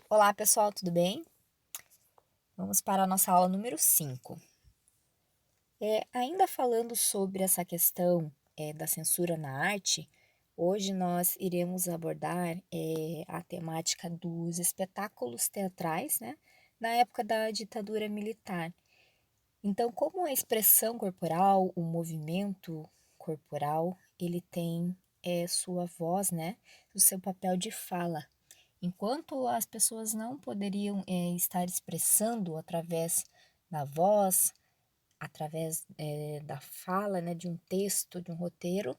Olá, pessoal, tudo bem? Vamos para a nossa aula número 5. Ainda falando sobre essa questão da censura na arte, hoje nós iremos abordar a temática dos espetáculos teatrais, né, na época da ditadura militar. Então, como a expressão corporal, o movimento corporal, ele tem sua voz, né, o seu papel de fala. Enquanto as pessoas não poderiam estar expressando através da voz, através da fala, né, de um texto, de um roteiro,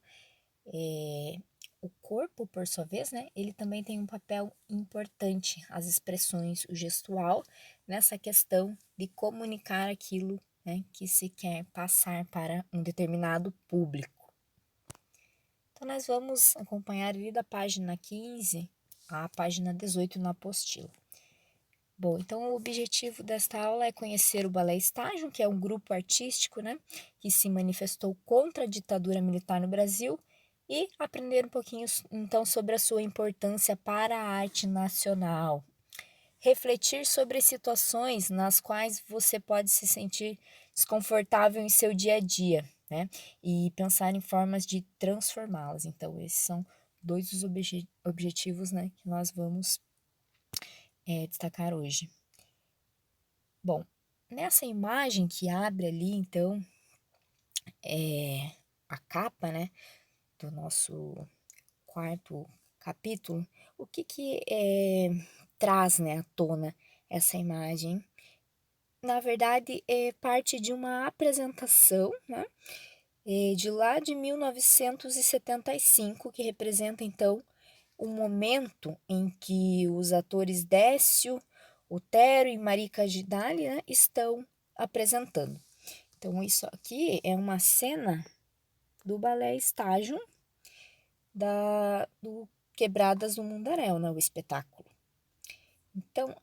o corpo, por sua vez, né, ele também tem um papel importante, as expressões, o gestual, nessa questão de comunicar aquilo, né, que se quer passar para um determinado público. Então, nós vamos acompanhar ali da página 15 à página 18 na apostila. Bom, então o objetivo desta aula é conhecer o Balé Estágio, que é um grupo artístico, né, que se manifestou contra a ditadura militar no Brasil, e aprender um pouquinho então sobre a sua importância para a arte nacional. Refletir sobre situações nas quais você pode se sentir desconfortável em seu dia a dia, né, e pensar em formas de transformá-las. Então, esses são dois dos objetivos, né, que nós vamos destacar hoje. Bom, nessa imagem que abre ali, então, a capa, né, do nosso quarto capítulo, o que traz, né, à tona essa imagem? Na verdade, é parte de uma apresentação, né, de lá de 1975, que representa, então, o momento em que os atores Décio, Otero e Marica Gidali, né, estão apresentando. Então, isso aqui é uma cena do Balé Estágio do Quebradas do Mundaréu, né, o espetáculo. Então,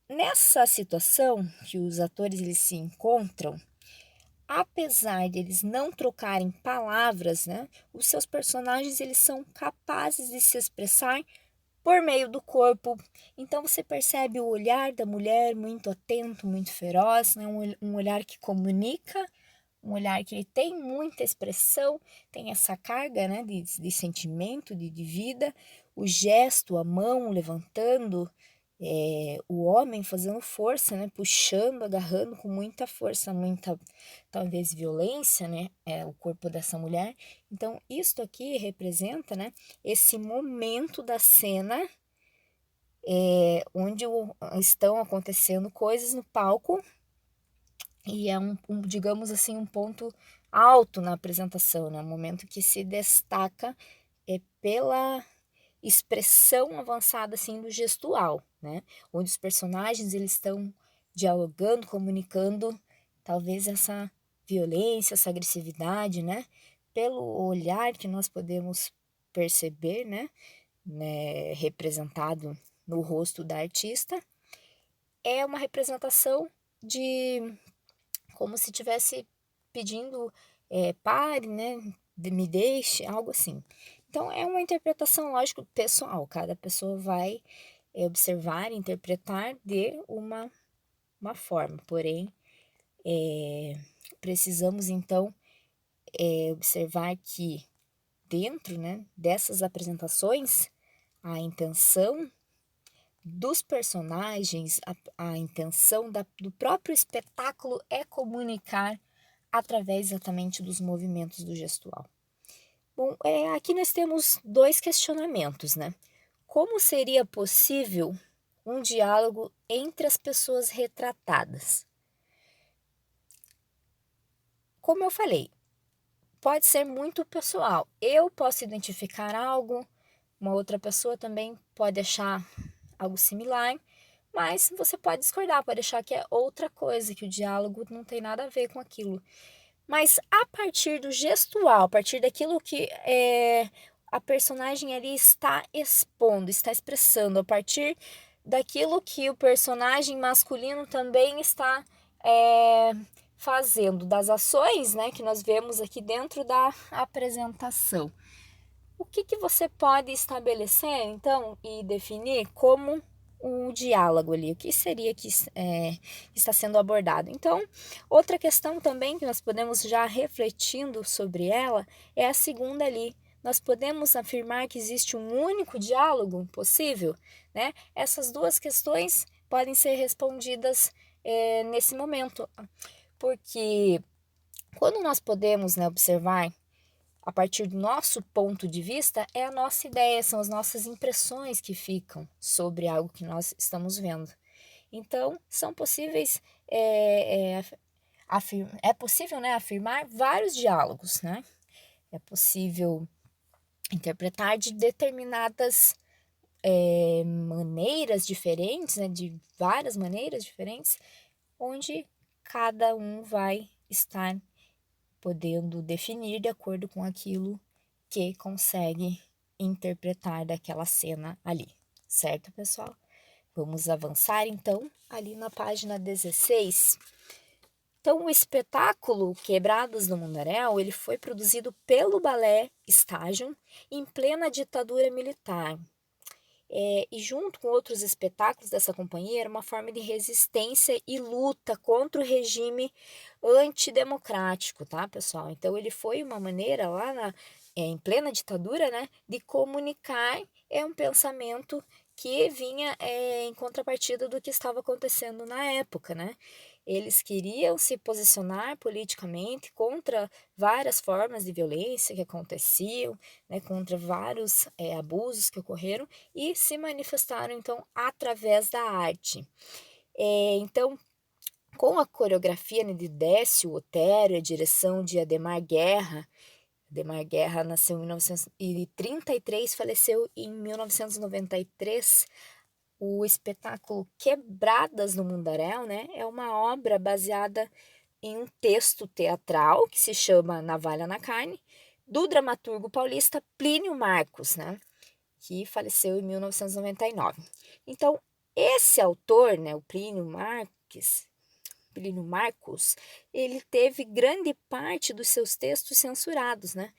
nessa situação que os atores eles se encontram, apesar de eles não trocarem palavras, né, os seus personagens eles são capazes de se expressar por meio do corpo. Então você percebe o olhar da mulher muito atento, muito feroz, né? Um olhar que comunica, um olhar que ele tem muita expressão, tem essa carga, né, de sentimento, de vida, o gesto, a mão levantando, o homem fazendo força, né, puxando, agarrando com muita força, muita, talvez, violência, né, o corpo dessa mulher. Então, isto aqui representa, né, esse momento da cena onde estão acontecendo coisas no palco e é digamos assim, um ponto alto na apresentação, né, um momento que se destaca pela expressão avançada assim do gestual, né? Onde os personagens eles estão dialogando, comunicando talvez essa violência, essa agressividade, né? Pelo olhar que nós podemos perceber, né, representado no rosto da artista, é uma representação de como se tivesse pedindo pare, né? Me deixe, algo assim. Então, é uma interpretação, lógico, pessoal. Cada pessoa vai observar e interpretar de uma forma. Porém, precisamos, então, observar que dentro, né, dessas apresentações, a intenção dos personagens, a intenção do próprio espetáculo é comunicar através exatamente dos movimentos do gestual. Bom, aqui nós temos dois questionamentos, né? Como seria possível um diálogo entre as pessoas retratadas? Como eu falei, pode ser muito pessoal. Eu posso identificar algo, uma outra pessoa também pode achar algo similar, mas você pode discordar, pode achar que é outra coisa, que o diálogo não tem nada a ver com aquilo. Mas a partir do gestual, a partir daquilo que a personagem ali está expondo, está expressando, a partir daquilo que o personagem masculino também está fazendo, das ações, né, que nós vemos aqui dentro da apresentação. O que você pode estabelecer, então, e definir como o diálogo ali, o que seria que está sendo abordado. Então, outra questão também que nós podemos já refletindo sobre ela é a segunda ali. Nós podemos afirmar que existe um único diálogo possível, né? Essas duas questões podem ser respondidas nesse momento, porque quando nós podemos, né, observar a partir do nosso ponto de vista, é a nossa ideia, são as nossas impressões que ficam sobre algo que nós estamos vendo. Então, são possíveis, é possível, né, afirmar vários diálogos, né? É possível interpretar de determinadas maneiras diferentes, né, de várias maneiras diferentes, onde cada um vai estar podendo definir de acordo com aquilo que consegue interpretar daquela cena ali, certo, pessoal? Vamos avançar então ali na página 16. Então, o espetáculo Quebradas do Mundaréu, ele foi produzido pelo Balé Estágio em plena ditadura militar. E junto com outros espetáculos dessa companhia, era uma forma de resistência e luta contra o regime antidemocrático, tá, pessoal? Então, ele foi uma maneira lá em plena ditadura, né, de comunicar um pensamento que vinha em contrapartida do que estava acontecendo na época, né? Eles queriam se posicionar politicamente contra várias formas de violência que aconteciam, né, contra vários abusos que ocorreram e se manifestaram então através da arte. Então, com a coreografia, né, de Décio Otero e a direção de Adhemar Guerra nasceu em 1933, faleceu em 1993. O espetáculo Quebradas no Mundaréu, né, é uma obra baseada em um texto teatral que se chama Navalha na Carne, do dramaturgo paulista Plínio Marcos, né, que faleceu em 1999. Então, esse autor, né, o Plínio Marcos, ele teve grande parte dos seus textos censurados, né,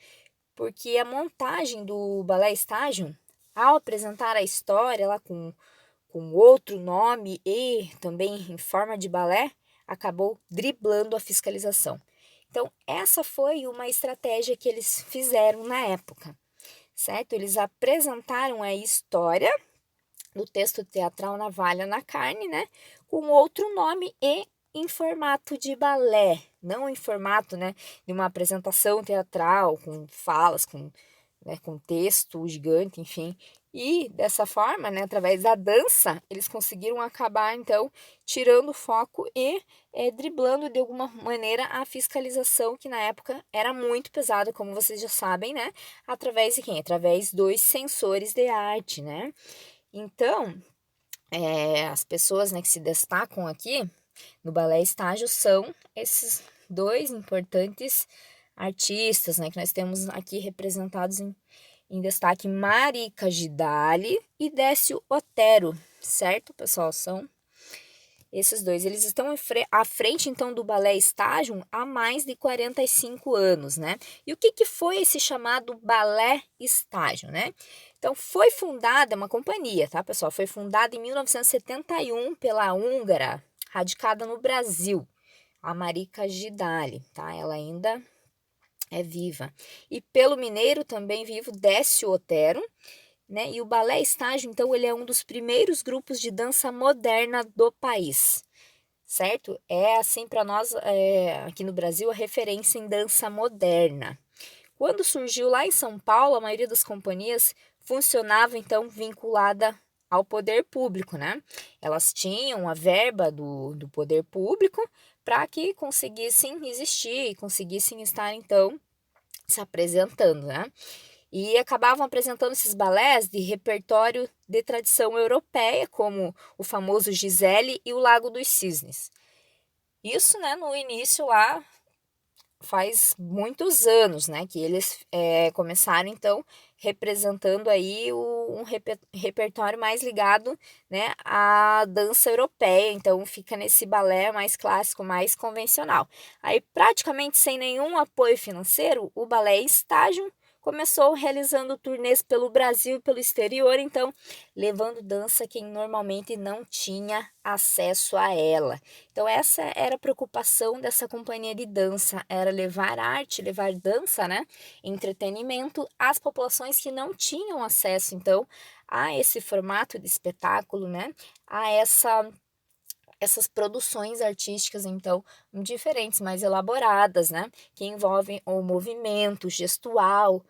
porque a montagem do Balé Estágio, ao apresentar a história lá com outro nome e também em forma de balé, acabou driblando a fiscalização. Então, essa foi uma estratégia que eles fizeram na época, certo? Eles apresentaram a história do texto teatral Navalha na Carne, né, com outro nome e em formato de balé, não em formato, né, de uma apresentação teatral com falas, com texto gigante, enfim. E dessa forma, né, através da dança, eles conseguiram acabar, então, tirando o foco e driblando de alguma maneira a fiscalização, que na época era muito pesada, como vocês já sabem, né? Através de quem? Através dos censores de arte, né? Então, as pessoas, né, que se destacam aqui no Balé Estágio são esses dois importantes artistas, né, que nós temos aqui representados em destaque, Marica Gidali e Décio Otero, certo, pessoal? São esses dois. Eles estão à frente, então, do Balé Estágio há mais de 45 anos, né? E o que foi esse chamado Balé Estágio, né? Então, foi fundada, é uma companhia, tá, pessoal? Foi fundada em 1971 pela húngara, radicada no Brasil, a Marica Gidali, tá? Ela ainda é viva. E pelo mineiro também vivo, Décio Otero, né? E o Balé Estágio, então, ele é um dos primeiros grupos de dança moderna do país, certo? É assim para nós, aqui no Brasil, a referência em dança moderna. Quando surgiu lá em São Paulo, a maioria das companhias funcionava, então, vinculada ao poder público, né? Elas tinham a verba do poder público para que conseguissem existir e conseguissem estar, então, se apresentando, né? E acabavam apresentando esses balés de repertório de tradição europeia, como o famoso Gisele e o Lago dos Cisnes. Isso, né, no início lá, faz muitos anos, né, que eles começaram, então, representando aí um repertório mais ligado, né, à dança europeia, então fica nesse balé mais clássico, mais convencional. Aí, praticamente sem nenhum apoio financeiro, o Balé Estágio começou realizando turnês pelo Brasil e pelo exterior, então levando dança a quem normalmente não tinha acesso a ela. Então essa era a preocupação dessa companhia de dança, era levar arte, levar dança, né, entretenimento às populações que não tinham acesso, então, a esse formato de espetáculo, né, a essas produções artísticas, então, diferentes, mais elaboradas, né? Que envolvem o movimento gestual,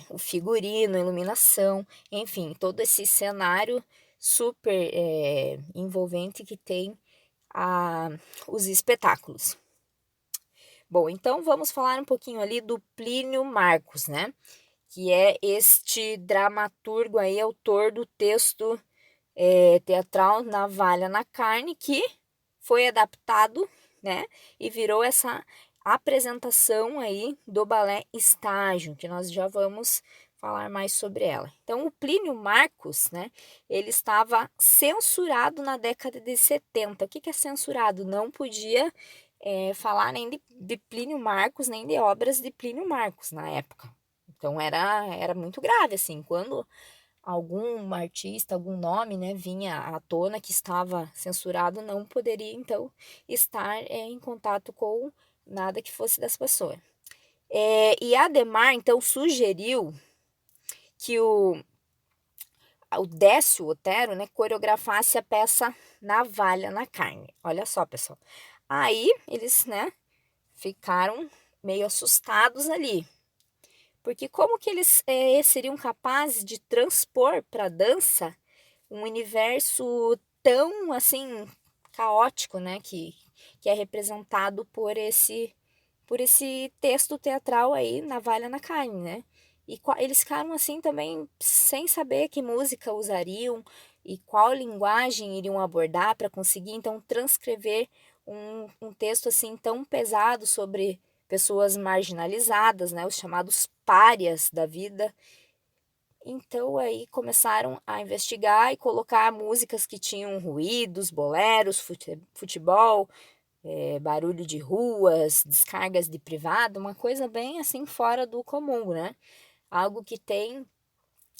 o figurino, a iluminação, enfim, todo esse cenário super envolvente que tem a, os espetáculos. Bom, então vamos falar um pouquinho ali do Plínio Marcos, né? Que é este dramaturgo aí, autor do texto teatral Navalha na Carne, que foi adaptado, né, e virou essa apresentação aí do balé Estágio, que nós já vamos falar mais sobre ela. Então, o Plínio Marcos, né, ele estava censurado na década de 70. O que é censurado? Não podia falar nem de Plínio Marcos, nem de obras de Plínio Marcos na época. Então, era muito grave, assim, quando algum artista, algum nome, né, vinha à tona que estava censurado, não poderia, então, estar em contato com nada que fosse dessa pessoa. E Adhemar, então, sugeriu que o Décio Otero, né, coreografasse a peça Navalha na Carne. Olha só, pessoal. Aí, eles, né, ficaram meio assustados ali, porque como que eles seriam capazes de transpor para a dança um universo tão assim caótico, né, que é representado por esse texto teatral aí, Navalha na Carne, né? E eles ficaram assim também sem saber que música usariam e qual linguagem iriam abordar para conseguir então transcrever um texto assim tão pesado sobre pessoas marginalizadas, né, os chamados párias da vida. Então aí começaram a investigar e colocar músicas que tinham ruídos, boleros, futebol, barulho de ruas, descargas de privado, uma coisa bem assim fora do comum, né? Algo que tem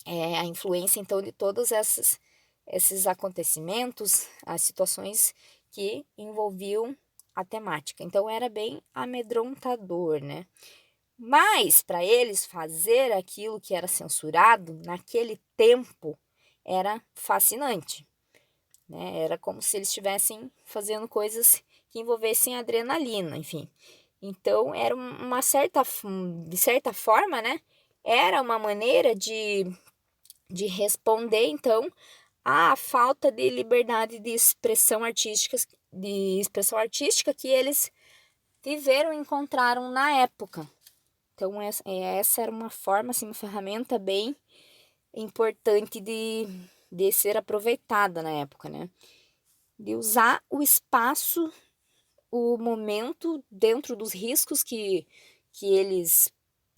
a influência então de todos esses acontecimentos, as situações que envolviam a temática. Então era bem amedrontador, né? Mas para eles fazer aquilo que era censurado naquele tempo era fascinante, né? Era como se eles estivessem fazendo coisas que envolvessem adrenalina, enfim. Então era de certa forma, né? Era uma maneira de responder então à falta de liberdade de expressão artística que eles viveram e encontraram na época. Então, essa era uma forma, assim, uma ferramenta bem importante de ser aproveitada na época, né? De usar o espaço, o momento dentro dos riscos que eles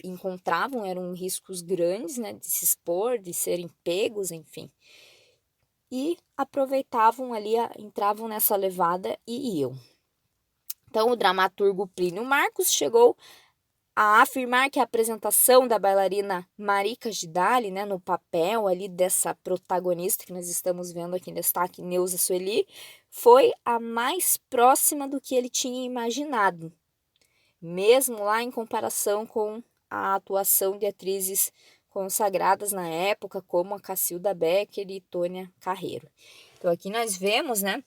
encontravam, eram riscos grandes, né? De se expor, de serem pegos, enfim. E aproveitavam ali, entravam nessa levada e iam. Então, o dramaturgo Plínio Marcos chegou a afirmar que a apresentação da bailarina Marika Gidali, né, no papel ali dessa protagonista que nós estamos vendo aqui em destaque, Neuza Sueli, foi a mais próxima do que ele tinha imaginado, mesmo lá em comparação com a atuação de atrizes consagradas na época, como a Cacilda Becker e Tônia Carreiro. Então aqui nós vemos, né,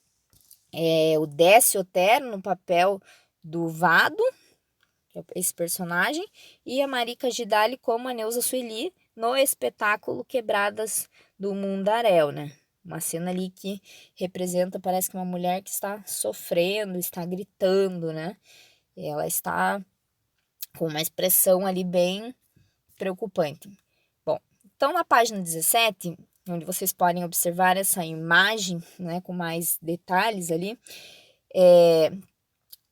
o Décio Otero no papel do Vado, esse personagem, e a Marika Gidali como a Neuza Sueli no espetáculo Quebradas do Mundaréu, né? Uma cena ali que representa, parece que uma mulher que está sofrendo, está gritando, né? E ela está com uma expressão ali bem preocupante. Bom, então na página 17, onde vocês podem observar essa imagem, né, com mais detalhes ali,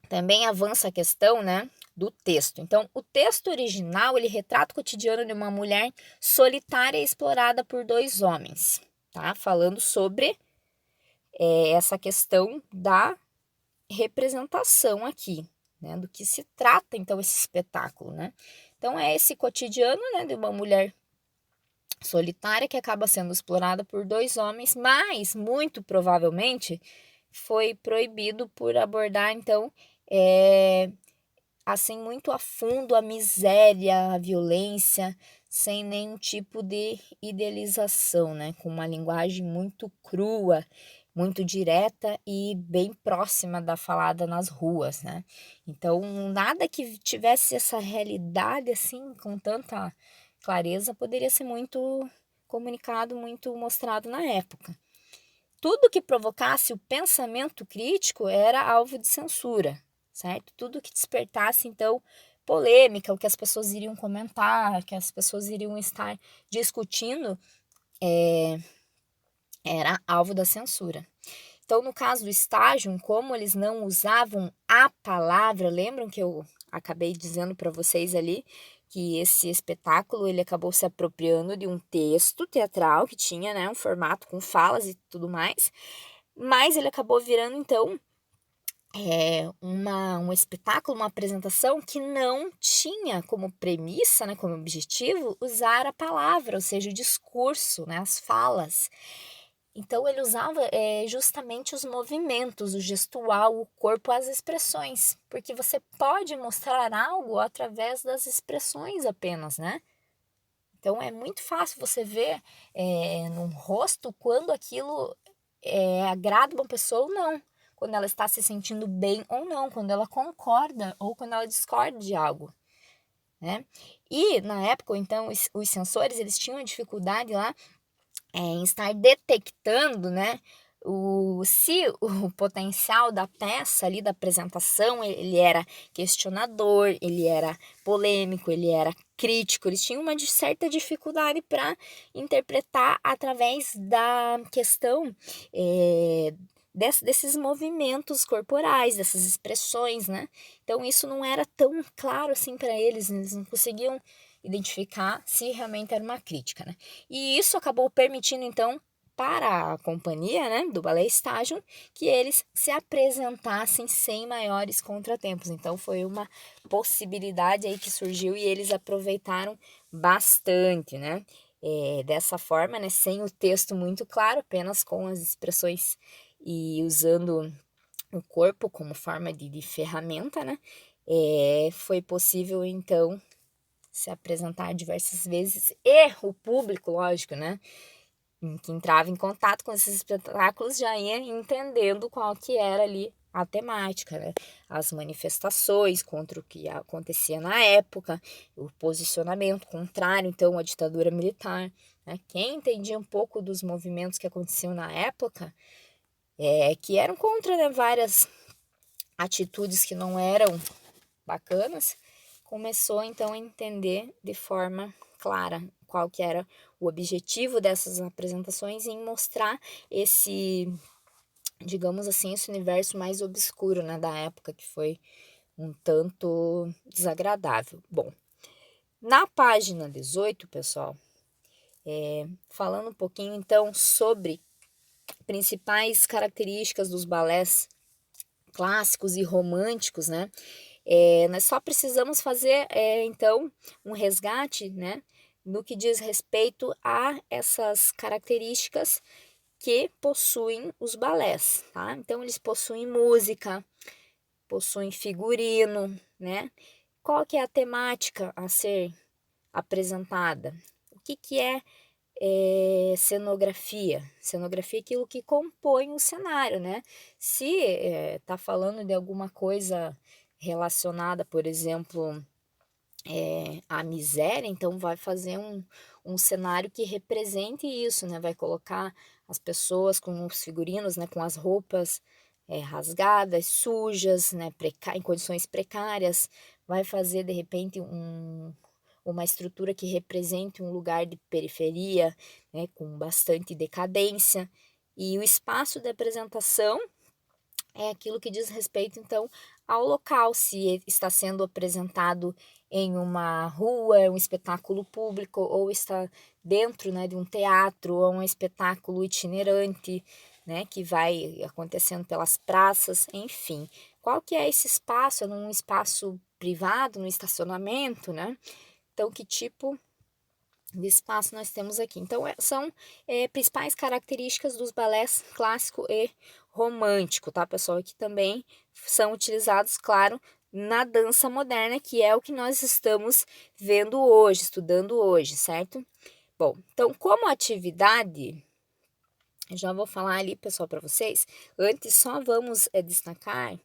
também avança a questão, né, do texto. Então, o texto original, ele retrata o cotidiano de uma mulher solitária e explorada por dois homens, tá? Falando sobre essa questão da representação aqui, né? Do que se trata, então, esse espetáculo, né? Então é esse cotidiano, né, de uma mulher solitária que acaba sendo explorada por dois homens, mas muito provavelmente foi proibido por abordar então assim muito a fundo a miséria, a violência, sem nenhum tipo de idealização, né? Com uma linguagem muito crua, muito direta e bem próxima da falada nas ruas, né? Então, nada que tivesse essa realidade assim com tanta clareza poderia ser muito comunicado, muito mostrado na época. Tudo que provocasse o pensamento crítico era alvo de censura, certo? Tudo que despertasse, então, polêmica, o que as pessoas iriam comentar, que as pessoas iriam estar discutindo, era alvo da censura. Então, no caso do estágio, como eles não usavam a palavra, lembram que eu acabei dizendo para vocês ali que esse espetáculo ele acabou se apropriando de um texto teatral que tinha, né, um formato com falas e tudo mais, mas ele acabou virando então um espetáculo, uma apresentação que não tinha como premissa, né, como objetivo, usar a palavra, ou seja, o discurso, né, as falas. Então ele usava justamente os movimentos, o gestual, o corpo, as expressões, porque você pode mostrar algo através das expressões apenas, né? Então é muito fácil você ver no rosto quando aquilo agrada uma pessoa ou não, quando ela está se sentindo bem ou não, quando ela concorda ou quando ela discorda de algo, né? E na época, então, os sensores eles tinham dificuldade lá em estar detectando, né, se o potencial da peça ali, da apresentação, ele era questionador, ele era polêmico, ele era crítico, eles tinham uma certa dificuldade para interpretar através da questão desses movimentos corporais, dessas expressões, né? Então isso não era tão claro assim para eles não conseguiam identificar se realmente era uma crítica, né? E isso acabou permitindo, então, para a companhia, né, do Ballet Station, que eles se apresentassem sem maiores contratempos. Então, foi uma possibilidade aí que surgiu e eles aproveitaram bastante, né? Dessa forma, né, sem o texto muito claro, apenas com as expressões e usando o corpo como forma de ferramenta, né? Foi possível, então, se apresentar diversas vezes e o público, lógico, né, que entrava em contato com esses espetáculos já ia entendendo qual que era ali a temática, né, as manifestações contra o que acontecia na época, o posicionamento contrário, então, à ditadura militar, né, quem entendia um pouco dos movimentos que aconteciam na época, que eram contra, né, várias atitudes que não eram bacanas, começou então a entender de forma clara qual que era o objetivo dessas apresentações em mostrar esse, digamos assim, esse universo mais obscuro, né, da época, que foi um tanto desagradável. Bom, na página 18, pessoal, falando um pouquinho então sobre principais características dos balés clássicos e românticos, né? Nós só precisamos fazer, então, um resgate, né, no que diz respeito a essas características que possuem os balés, tá? Então, eles possuem música, possuem figurino, né? Qual que é a temática a ser apresentada? O que que cenografia? Cenografia é aquilo que compõe o cenário, né? Se está falando de alguma coisa relacionada, por exemplo, à miséria, então vai fazer um cenário que represente isso, né? Vai colocar as pessoas com os figurinos, né? Com as roupas rasgadas, sujas, né? Em condições precárias, vai fazer de repente uma estrutura que represente um lugar de periferia, né, com bastante decadência. E o espaço de apresentação é aquilo que diz respeito, então, ao local, se está sendo apresentado em uma rua, um espetáculo público, ou está dentro, né, de um teatro, ou um espetáculo itinerante, né, que vai acontecendo pelas praças, enfim. Qual que é esse espaço? É num espaço privado, no estacionamento, né? Então, que tipo de espaço nós temos aqui? Então, são principais características dos balés clássico e romântico, tá, pessoal? Que também são utilizados, claro, na dança moderna, que é o que nós estamos vendo hoje, estudando hoje, certo? Bom, então, como atividade, já vou falar ali, pessoal, para vocês. Antes, só vamos destacar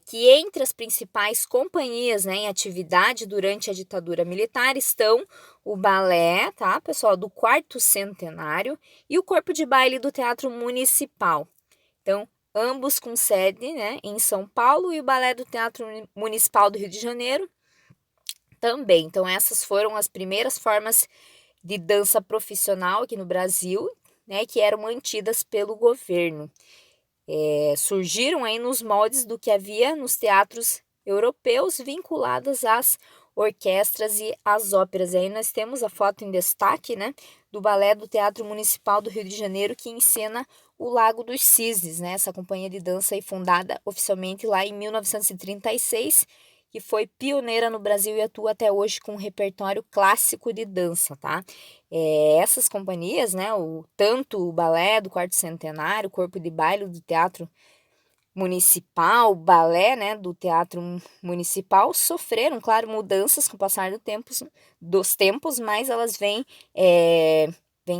que entre as principais companhias, né, em atividade durante a ditadura militar estão o balé, tá, pessoal, do quarto centenário e o corpo de baile do Teatro Municipal. Então, ambos com sede, né, em São Paulo, e o balé do Teatro Municipal do Rio de Janeiro também. Então, essas foram as primeiras formas de dança profissional aqui no Brasil, né, que eram mantidas pelo governo. Surgiram aí nos moldes do que havia nos teatros europeus vinculadas às orquestras e às óperas. E aí nós temos a foto em destaque, né, do balé do Teatro Municipal do Rio de Janeiro, que encena o Lago dos Cisnes, né, essa companhia de dança aí fundada oficialmente lá em 1936, que foi pioneira no Brasil e atua até hoje com um repertório clássico de dança, tá? Essas companhias, né, tanto o balé do quarto centenário, o corpo de baile do Teatro Municipal, o balé, né, do Teatro Municipal, sofreram, claro, mudanças com o passar dos tempos, mas elas vêm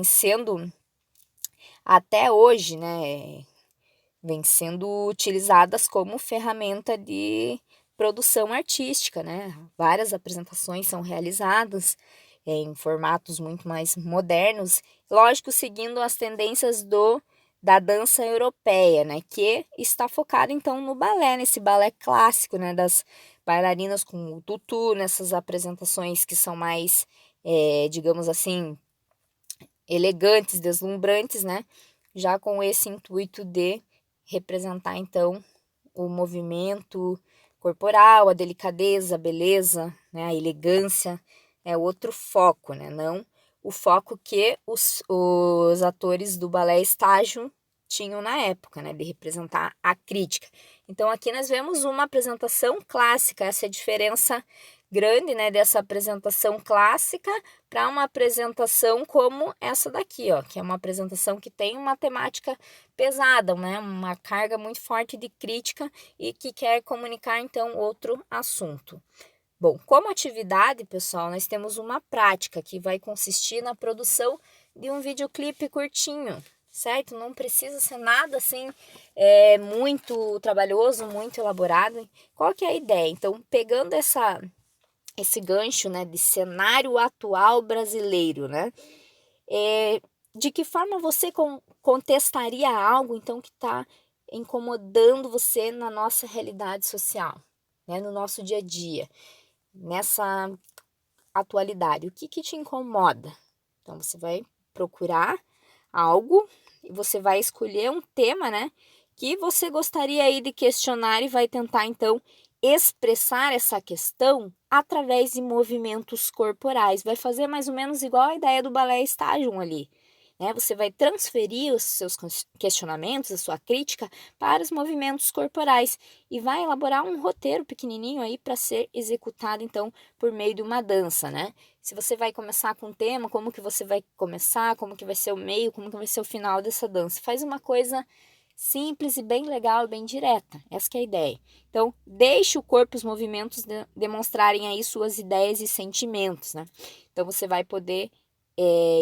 sendo até hoje, né, vêm sendo utilizadas como ferramenta de produção artística, né? Várias apresentações são realizadas em formatos muito mais modernos, lógico, seguindo as tendências da dança europeia, né? Que está focada então no balé, nesse balé clássico, né? Das bailarinas com o tutu, nessas apresentações que são mais, digamos assim, elegantes, deslumbrantes, né? Já com esse intuito de representar então o movimento corporal, a delicadeza, a beleza, né, a elegância, é outro foco, né? Não o foco que os atores do balé estágio tinham na época, né, de representar a crítica. Então aqui nós vemos uma apresentação clássica, essa é a diferença grande, né, dessa apresentação clássica para uma apresentação como essa daqui, ó, que é uma apresentação que tem uma temática pesada, né, uma carga muito forte de crítica e que quer comunicar então outro assunto. Bom, como atividade, pessoal, nós temos uma prática que vai consistir na produção de um videoclipe curtinho, certo? Não precisa ser nada assim muito trabalhoso, muito elaborado. Qual que é a ideia? Então, pegando esse gancho, né, de cenário atual brasileiro, né? De que forma você contestaria algo, então, que está incomodando você na nossa realidade social, né, no nosso dia a dia, nessa atualidade? O que te incomoda? Então, você vai procurar algo e você vai escolher um tema, né, que você gostaria aí de questionar e vai tentar, então, expressar essa questão através de movimentos corporais. Vai fazer mais ou menos igual a ideia do balé estágio ali, né? Você vai transferir os seus questionamentos, a sua crítica para os movimentos corporais e vai elaborar um roteiro pequenininho aí para ser executado então por meio de uma dança, né? Se você vai começar com um tema, como que você vai começar, como que vai ser o meio, como que vai ser o final dessa dança. Faz uma coisa simples e bem legal, bem direta. Essa que é a ideia. Então, deixe o corpo e os movimentos demonstrarem aí suas ideias e sentimentos, né? Então, você vai poder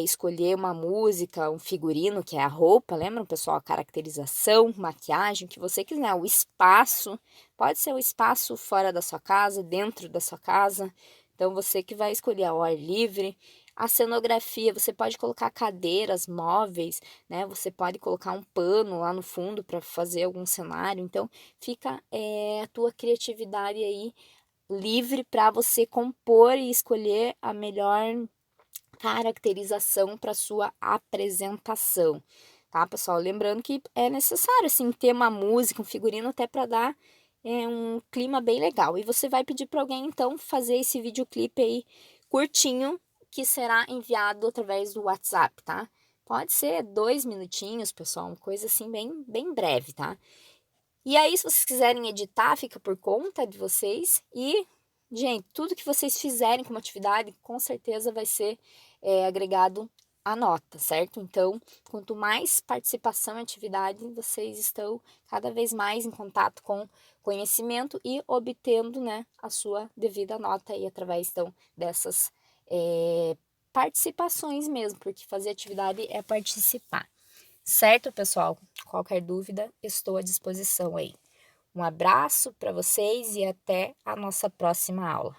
escolher uma música, um figurino, que é a roupa, lembra, pessoal? A caracterização, maquiagem, o que você quiser. O espaço, pode ser o espaço fora da sua casa, dentro da sua casa. Então, você que vai escolher ao ar livre. A cenografia, você pode colocar cadeiras, móveis, né? Você pode colocar um pano lá no fundo para fazer algum cenário. Então, fica a tua criatividade aí livre para você compor e escolher a melhor caracterização para sua apresentação, tá, pessoal? Lembrando que é necessário, assim, ter uma música, um figurino até para dar um clima bem legal. E você vai pedir para alguém, então, fazer esse videoclipe aí curtinho, que será enviado através do WhatsApp, tá? Pode ser 2 minutinhos, pessoal, uma coisa assim bem, bem breve, tá? E aí, se vocês quiserem editar, fica por conta de vocês. E Gente, tudo que vocês fizerem como atividade, com certeza vai ser agregado à nota, certo? Então, quanto mais participação em atividade, vocês estão cada vez mais em contato com conhecimento e obtendo, né, a sua devida nota aí através, então, dessas participações mesmo, porque fazer atividade é participar. Certo, pessoal? Qualquer dúvida, estou à disposição aí. Um abraço para vocês e até a nossa próxima aula.